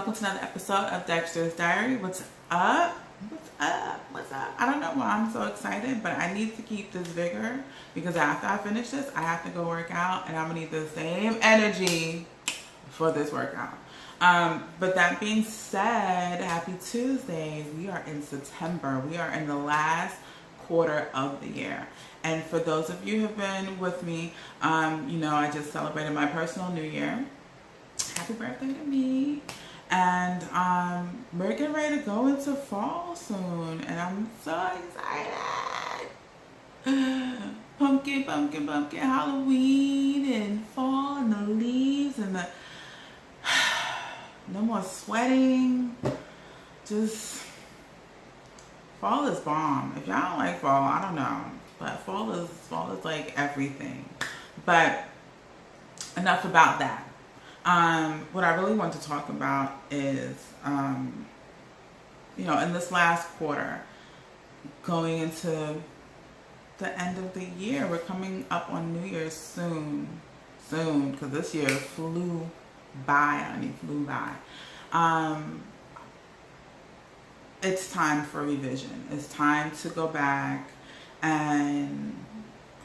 welcome to another episode of Dexter's Diary. What's up? What's up? What's up? I don't know why I'm so excited, but I need to keep this vigor because after I finish this, I have to go work out and I'm gonna need the same energy for this workout. But that being said, happy Tuesday. We are in September. We are in the last quarter of the year. And for those of you who have been with me, you know, I just celebrated my personal new year. Happy birthday to me. And we're getting ready to go into fall soon. And I'm so excited. Pumpkin, pumpkin, pumpkin, Halloween and fall and the leaves and the no more sweating. Just fall is bomb. If y'all don't like fall, I don't know. But fall is like everything. But enough about that. What I really want to talk about is, you know, in this last quarter, going into the end of the year, we're coming up on New Year's soon, because this year flew by, flew by. It's time for revision. It's time to go back and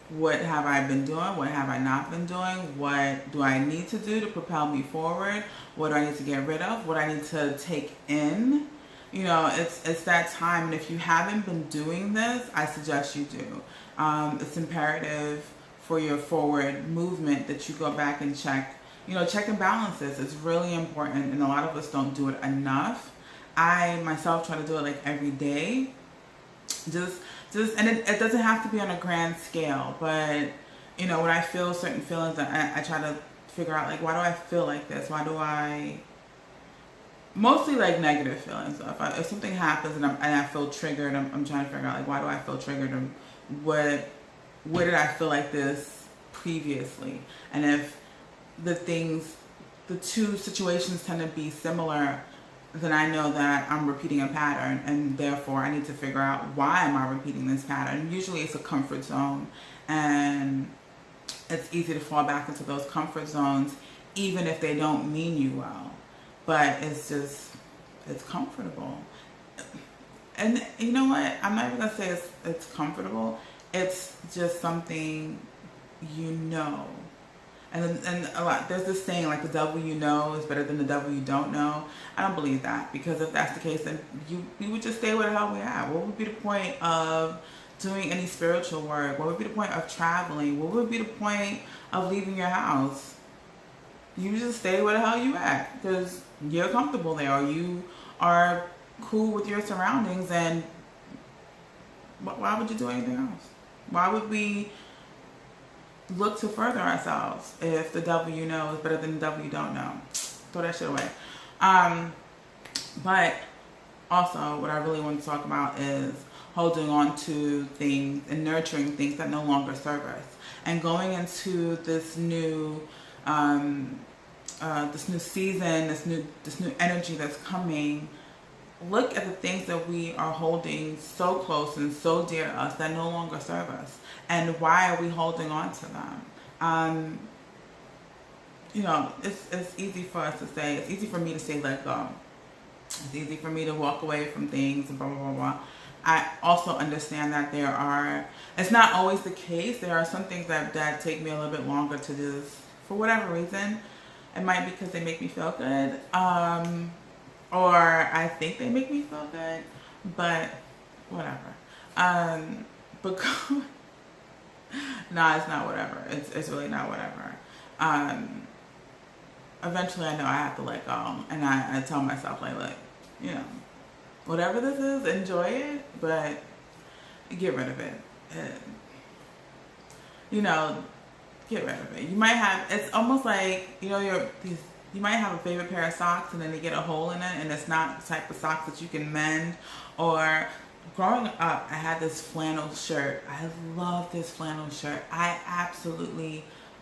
what have I been doing? What have I not been doing? What do I need to do to propel me forward? What do I need to get rid of? What I need to take in? You know, it's that time. And if you haven't been doing this, I suggest you do. It's imperative for your forward movement that you go back and check, you know, check and balances. It's really important. And a lot of us don't do it enough. I myself try to do it like every day. And it doesn't have to be on a grand scale, but you know, when I feel certain feelings, I try to figure out like, why do I feel like this? Why do I, mostly like negative feelings. So if something happens and I feel triggered, I'm trying to figure out like, why do I feel triggered and where did I feel like this previously? And if the two situations tend to be similar, then I know that I'm repeating a pattern and therefore I need to figure out why am I repeating this pattern. Usually it's a comfort zone and it's easy to fall back into those comfort zones even if they don't mean you well. But it's comfortable. And you know what? I'm not even going to say it's comfortable. It's just something you know. And a lot, there's this saying like the devil you know is better than the devil you don't know. I don't believe that, because if that's the case, then we would just stay where the hell we are. What would be the point of doing any spiritual work? What would be the point of traveling? What would be the point of leaving your house? You just stay where the hell you at, because you're comfortable there, or you are cool with your surroundings, and why would you do anything else? Why would we look to further ourselves if the devil you know is better than the devil you don't know? Throw that shit away. But also what I really want to talk about is holding on to things and nurturing things that no longer serve us, and going into this new season, this new energy that's coming. Look at the things that we are holding so close and so dear to us that no longer serve us. And why are we holding on to them? You know, it's easy for us to say, it's easy for me to say let go. It's easy for me to walk away from things and blah, blah, blah, blah. I also understand that it's not always the case. There are some things that take me a little bit longer to just, for whatever reason. It might be because they make me feel good. Or I think they make me feel good, but whatever. But nah, it's not whatever. It's really not whatever. Eventually I know I have to let go, and I tell myself like, look, you know, whatever this is, enjoy it, but get rid of it. You know, get rid of it. You might have, it's almost like, you know, you might have a favorite pair of socks and then they get a hole in it and it's not the type of socks that you can mend. Or growing up, I had this flannel shirt. I love this flannel shirt.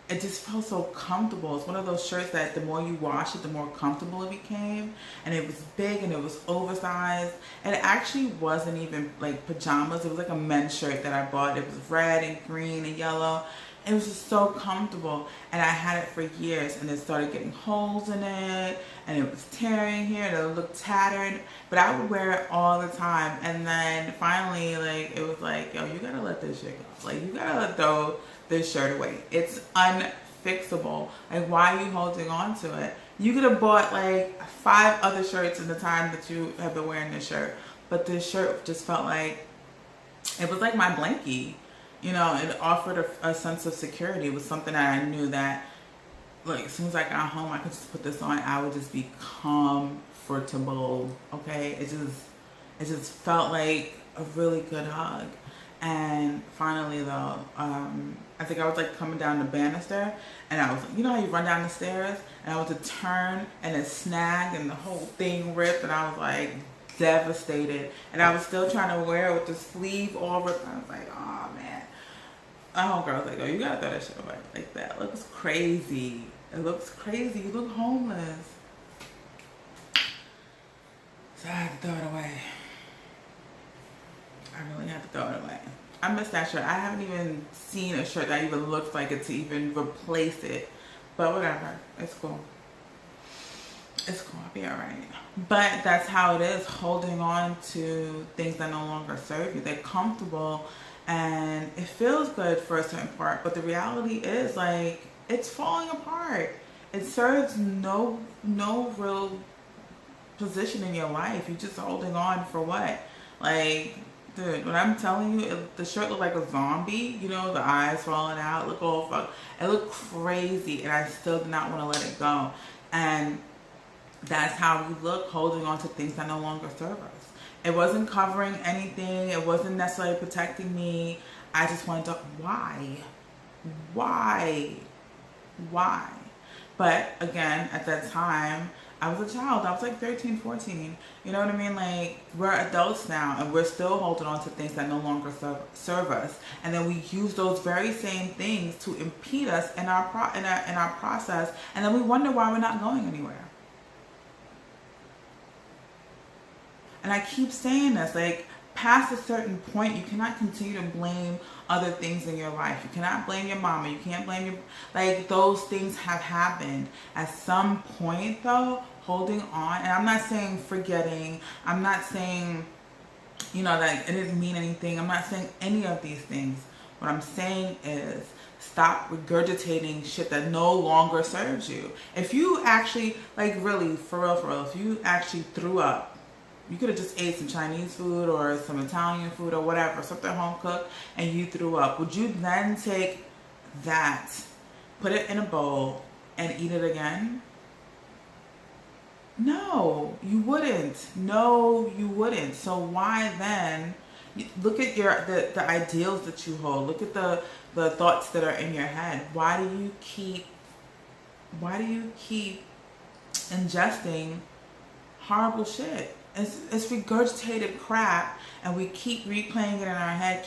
It just felt so comfortable. It's one of those shirts that the more you wash it, the more comfortable it became. And it was big and it was oversized. And it actually wasn't even like pajamas. It was like a men's shirt that I bought. It was red and green and yellow. It was just so comfortable, and I had it for years, and it started getting holes in it, and it was tearing here, and it looked tattered, but I would wear it all the time. And then finally, like, it was like, yo, you gotta let this shit go. Like, you gotta throw this shirt away. It's unfixable. Like, why are you holding on to it? You could have bought like 5 other shirts in the time that you have been wearing this shirt, but this shirt just felt like, it was like my blankie. You know, it offered a sense of security. It was something that I knew that, like, as soon as I got home, I could just put this on. I would just be comfortable. Okay, it just felt like a really good hug. And finally, though, I think I was like coming down the banister, and I was, you know how you run down the stairs, and I was to turn, and it snagged, and the whole thing ripped, and I was like devastated. And I was still trying to wear it with the sleeve all ripped. I was like, oh man. My homegirl was like, oh, you gotta throw that shit away. Like, that looks crazy. It looks crazy. You look homeless. So I had to throw it away. I really had to throw it away. I miss that shirt. I haven't even seen a shirt that even looks like it to even replace it. But whatever. It's cool. It's cool. I'll be alright. But that's how it is, holding on to things that no longer serve you. They're comfortable. And it feels good for a certain part, but the reality is, like, it's falling apart. It serves no real position in your life. You're just holding on for what? Like, dude, when I'm telling you, the shirt looked like a zombie. You know, the eyes falling out, look all fucked. It looked crazy, and I still did not want to let it go. And that's how we look, holding on to things that no longer serve us. It wasn't covering anything. It wasn't necessarily protecting me. I just wanted to, why? But again, at that time, I was a child. I was like 13, 14. You know what I mean? Like, we're adults now, and we're still holding on to things that no longer serve us. And then we use those very same things to impede us in our process. And then we wonder why we're not going anywhere. And I keep saying this, like, past a certain point, you cannot continue to blame other things in your life. You cannot blame your mama. You can't blame your, like, those things have happened. At some point, though, holding on, and I'm not saying forgetting. I'm not saying, you know, that it didn't mean anything. I'm not saying any of these things. What I'm saying is, stop regurgitating shit that no longer serves you. If you actually, like, really, for real, if you actually threw up, you could have just ate some Chinese food or some Italian food or whatever, something home cooked, and you threw up. Would you then take that, put it in a bowl, and eat it again? No, you wouldn't. No, you wouldn't. So why then? Look at the ideals that you hold. Look at the thoughts that are in your head. Why do you keep ingesting horrible shit? It's regurgitated crap, and we keep replaying it in our head.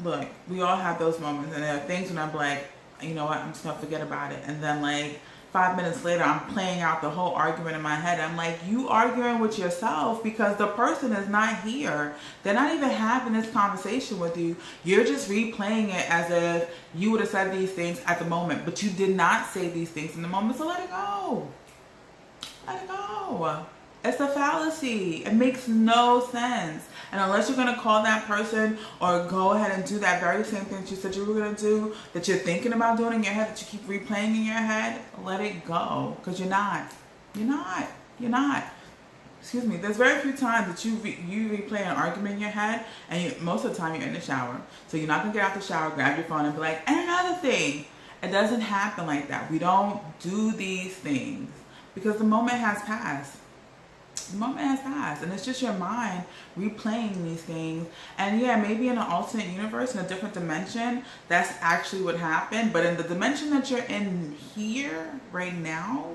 Look, we all have those moments, and there are things when I'm like, you know what, I'm just gonna forget about it, and then like 5 minutes later, I'm playing out the whole argument in my head. I'm like, you arguing with yourself because the person is not here. They're not even having this conversation with you. You're just replaying it as if you would have said these things at the moment, but you did not say these things in the moment. So let it go. Let it go. It's a fallacy. It makes no sense. And unless you're going to call that person or go ahead and do that very same thing that you said you were going to do, that you're thinking about doing in your head, that you keep replaying in your head, let it go. Because you're not. You're not. Excuse me. There's very few times that you replay an argument in your head, and most of the time you're in the shower. So you're not going to get out the shower, grab your phone, and be like, and another thing. It doesn't happen like that. We don't do these things because the moment has passed. The moment has passed, and it's just your mind replaying these things. And yeah, maybe in an alternate universe, in a different dimension, that's actually what happened. But in the dimension that you're in here right now,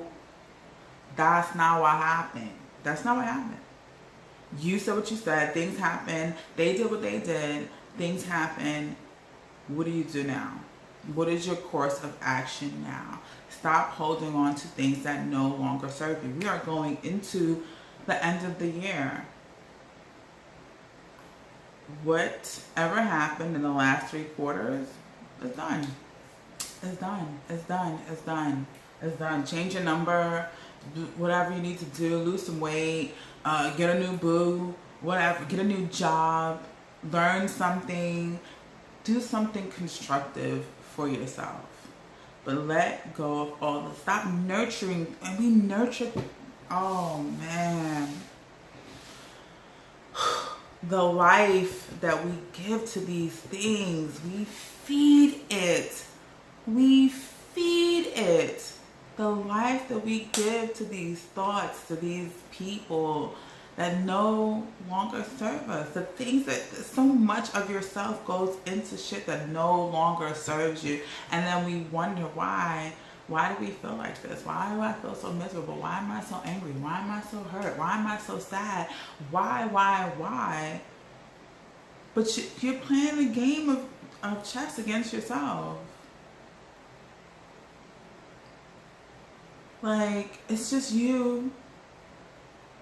that's not what happened. That's not what happened. You said what you said. Things happened. They did what they did. Things happened. What do you do now? What is your course of action now? Stop holding on to things that no longer serve you. We are going into the end of the year. Whatever happened in the last 3 quarters It's done. It's done. It's done. It's done. It's done. Change your number, do whatever you need to do, lose some weight, get a new boo, whatever, get a new job, learn something, do something constructive for yourself. But let go of all the, stop nurturing, and we nurture, oh man. The life that we give to these things, we feed it. We feed it. The life that we give to these thoughts, to these people that no longer serve us. The things that, so much of yourself goes into shit that no longer serves you. And then we wonder why. Why do we feel like this? Why do I feel so miserable? Why am I so angry? Why am I so hurt? Why am I so sad? Why? But you're playing a game of chess against yourself. Like, it's just you,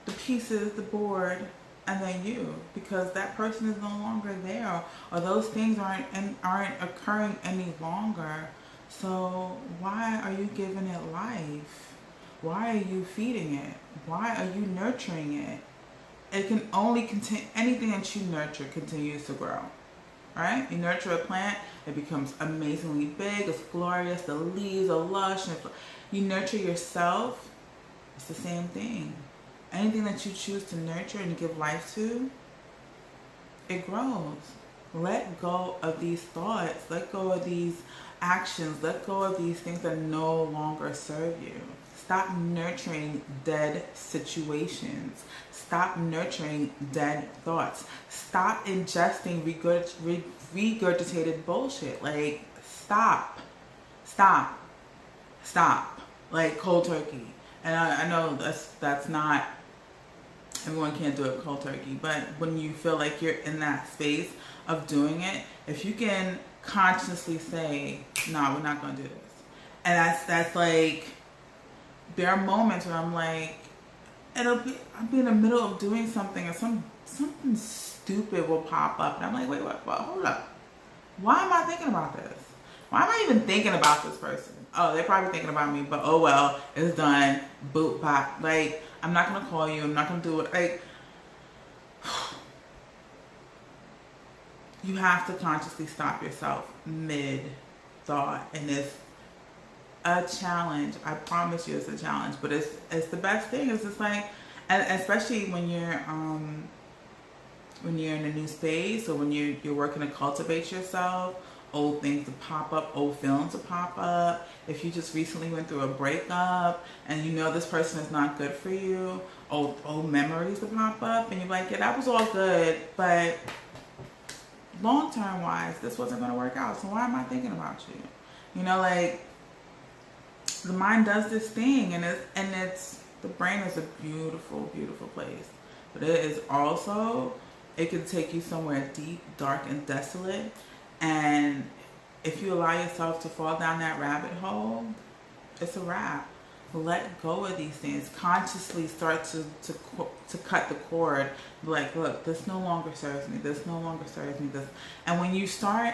the pieces, the board, and then you. Because that person is no longer there. Or those things aren't occurring any longer. So why are you giving it life? Why are you feeding it? Why are you nurturing it? It can only continue, anything that you nurture continues to grow, right? You nurture a plant, it becomes amazingly big, it's glorious, the leaves are lush. And you nurture yourself, it's the same thing. Anything that you choose to nurture and give life to, it grows. Let go of these thoughts, let go of these actions, let go of these things that no longer serve you. Stop nurturing dead situations. Stop nurturing dead thoughts. Stop ingesting regurgitated bullshit. Like, stop. Like, cold turkey. And I know that's not, everyone can't do it cold turkey, but when you feel like you're in that space of doing it, if you can consciously say, no, we're not gonna do this. And that's like, there are moments where I'm like, I'll be in the middle of doing something and something stupid will pop up and I'm like, wait, what, hold up. Why am I thinking about this? Why am I even thinking about this person? Oh, they're probably thinking about me, but oh well, it's done. Boop, bop. Like, I'm not gonna call you, I'm not gonna do it. Like, you have to consciously stop yourself mid-thought, and it's a challenge. I promise you it's a challenge, but it's the best thing. It's just like, and especially when you're in a new space, or when you're working to cultivate yourself, old things to pop up, old feelings to pop up. If you just recently went through a breakup and you know this person is not good for you, old memories to pop up, and you're like, yeah, that was all good, but long-term wise, this wasn't going to work out, so why am I thinking about you? You know, like, the mind does this thing, and it's the brain is a beautiful, beautiful place, but it is also, it can take you somewhere deep, dark, and desolate. And if you allow yourself to fall down that rabbit hole, it's a wrap. Let go of these things. Consciously start to cut the cord. Like, look, this no longer serves me. This no longer serves me. This, and when you start,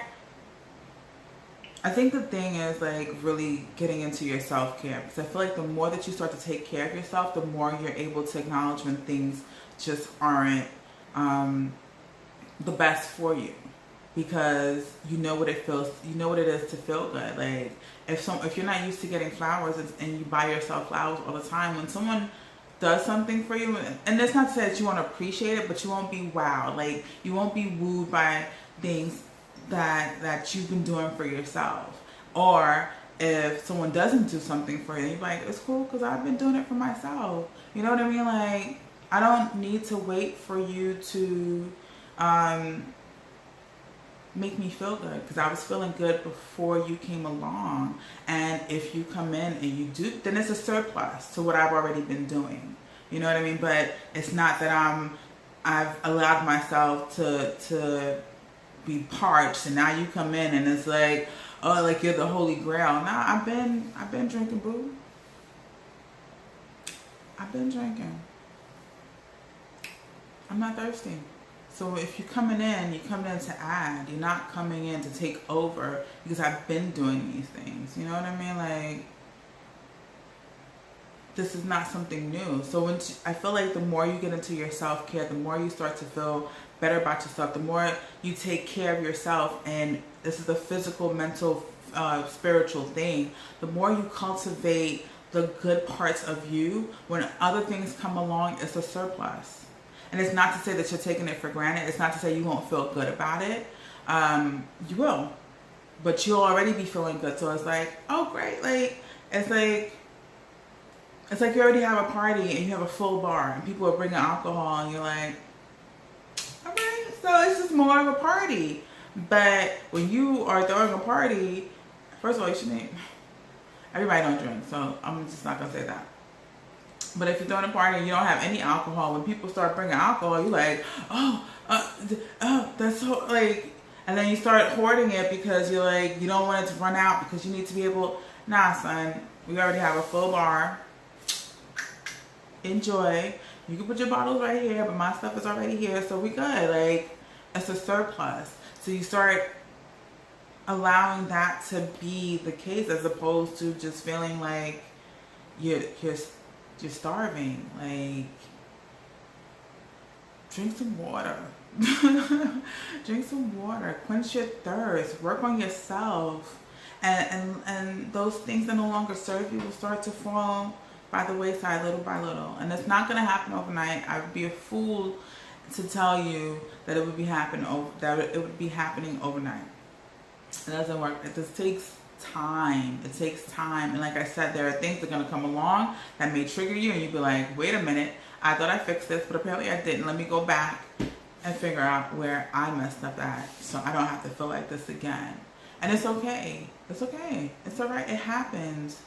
I think the thing is, like, really getting into your self-care. Because I feel like the more that you start to take care of yourself, the more you're able to acknowledge when things just aren't the best for you. Because you know what it feels, you know what it is to feel good. Like, if you're not used to getting flowers and you buy yourself flowers all the time, when someone does something for you, and that's not to say that you won't appreciate it, but you won't be wowed. Like, you won't be wooed by things that you've been doing for yourself. Or if someone doesn't do something for you, you're like, it's cool because I've been doing it for myself. You know what I mean? Like, I don't need to wait for you to make me feel good, because I was feeling good before you came along. And if you come in and you do, then it's a surplus to what I've already been doing. You know what I mean? But it's not that I've allowed myself to be parched, and now you come in and it's like, oh, like you're the holy grail. Nah, I've been drinking, boo. I've been drinking. I'm not thirsty. So if you're coming in to add. You're not coming in to take over, because I've been doing these things. You know what I mean? Like, this is not something new. So I feel like the more you get into your self-care, the more you start to feel better about yourself, the more you take care of yourself, and this is a physical, mental, spiritual thing, the more you cultivate the good parts of you, when other things come along, it's a surplus. And it's not to say that you're taking it for granted. It's not to say you won't feel good about it. You will. But you'll already be feeling good. So it's like, oh, great. Like, it's like you already have a party and you have a full bar and people are bringing alcohol and you're like, all right, so it's just more of a party. But when you are throwing a party, first of all, you shouldn't. Everybody don't drink, so I'm just not gonna say that. But if you're throwing a party and you don't have any alcohol, when people start bringing alcohol, you're like, that's so, like, and then you start hoarding it because you're like, you don't want it to run out because you need to be able. Nah, son, we already have a full bar. Enjoy. You can put your bottles right here, but my stuff is already here, so we good. Like, it's a surplus. So you start allowing that to be the case, as opposed to just feeling like you're starving. Like, drink some water. Drink some water. Quench your thirst. Work on yourself, and those things that no longer serve you will start to fall by the wayside, little by little. And it's not going to happen overnight. I would be a fool to tell you that it would be happening overnight. It doesn't work. It just takes time. It takes time. And like I said, there are things that are going to come along that may trigger you, and you'll be like, wait a minute, I thought I fixed this, but apparently I didn't. Let me go back and figure out where I messed up at, so I don't have to feel like this again. And it's okay. It's okay. It's all right. It happens.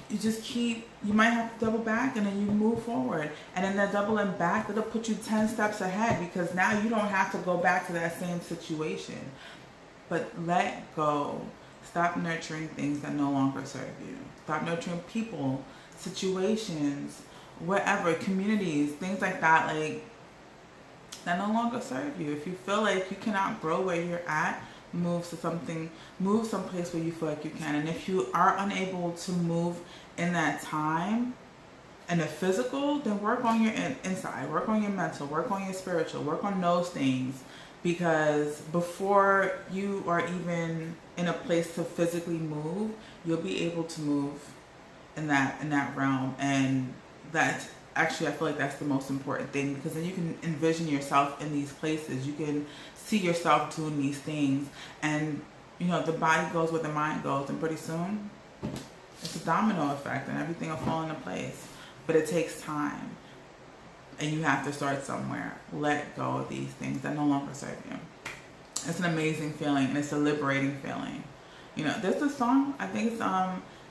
You just you might have to double back, and then you move forward. And in that doubling back, it'll put you 10 steps ahead, because now you don't have to go back to that same situation. But let go. Stop nurturing things that no longer serve you. Stop nurturing people, situations, whatever, communities, things like that, like, that no longer serve you. If you feel like you cannot grow where you're at, move someplace where you feel like you can. And if you are unable to move in that time, in the physical, then work on your inside, work on your mental, work on your spiritual, work on those things. Because before you are even in a place to physically move, you'll be able to move in that realm. And that, actually, I feel like that's the most important thing, because then you can envision yourself in these places. You can see yourself doing these things, and the body goes where the mind goes, and pretty soon it's a domino effect and everything will fall into place. But it takes time, and you have to start somewhere. Let go of these things that no longer serve you. It's an amazing feeling, and it's a liberating feeling. There's this song, I think it's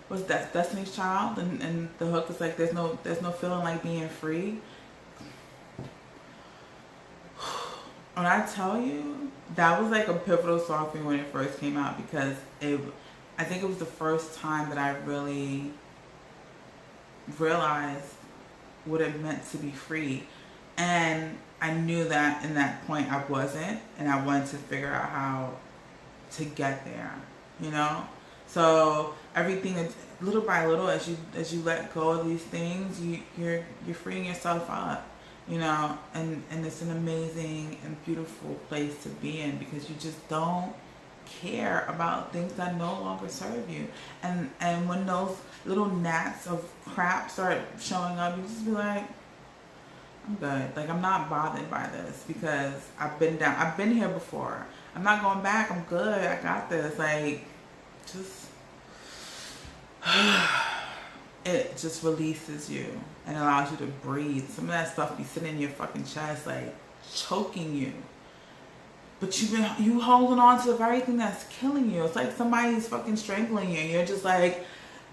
was that Destiny's Child, and the hook is like, there's no feeling like being free. When I tell you, that was like a pivotal song for me when it first came out, because I think it was the first time that I really realized what it meant to be free. And I knew that in that point I wasn't, and I wanted to figure out how to get there, So everything, little by little, as you let go of these things, you're freeing yourself up. And it's an amazing and beautiful place to be in, because you just don't care about things that no longer serve you. And when those little gnats of crap start showing up, you just be like, I'm good. Like, I'm not bothered by this, because I've been here before. I'm not going back. I'm good. I got this. Like, just it just releases you and allows you to breathe. Some of that stuff be sitting in your fucking chest, like, choking you. But you holding on to the very thing that's killing you. It's like somebody's fucking strangling you, and you're just like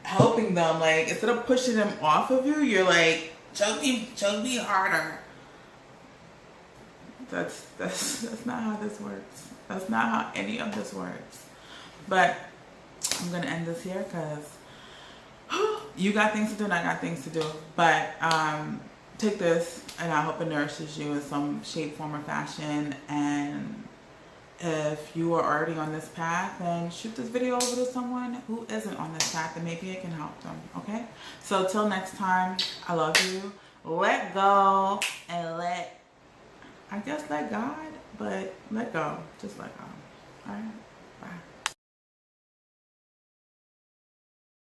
helping them. Like, instead of pushing them off of you, you're like, choke me harder. That's not how this works. That's not how any of this works. But I'm gonna end this here, because you got things to do and I got things to do. But take this, and I hope it nourishes you in some shape, form, or fashion. And if you are already on this path, then shoot this video over to someone who isn't on this path, and maybe it can help them. Okay? So till next time, I love you. Let go and let God, but let go. Just let go. All right?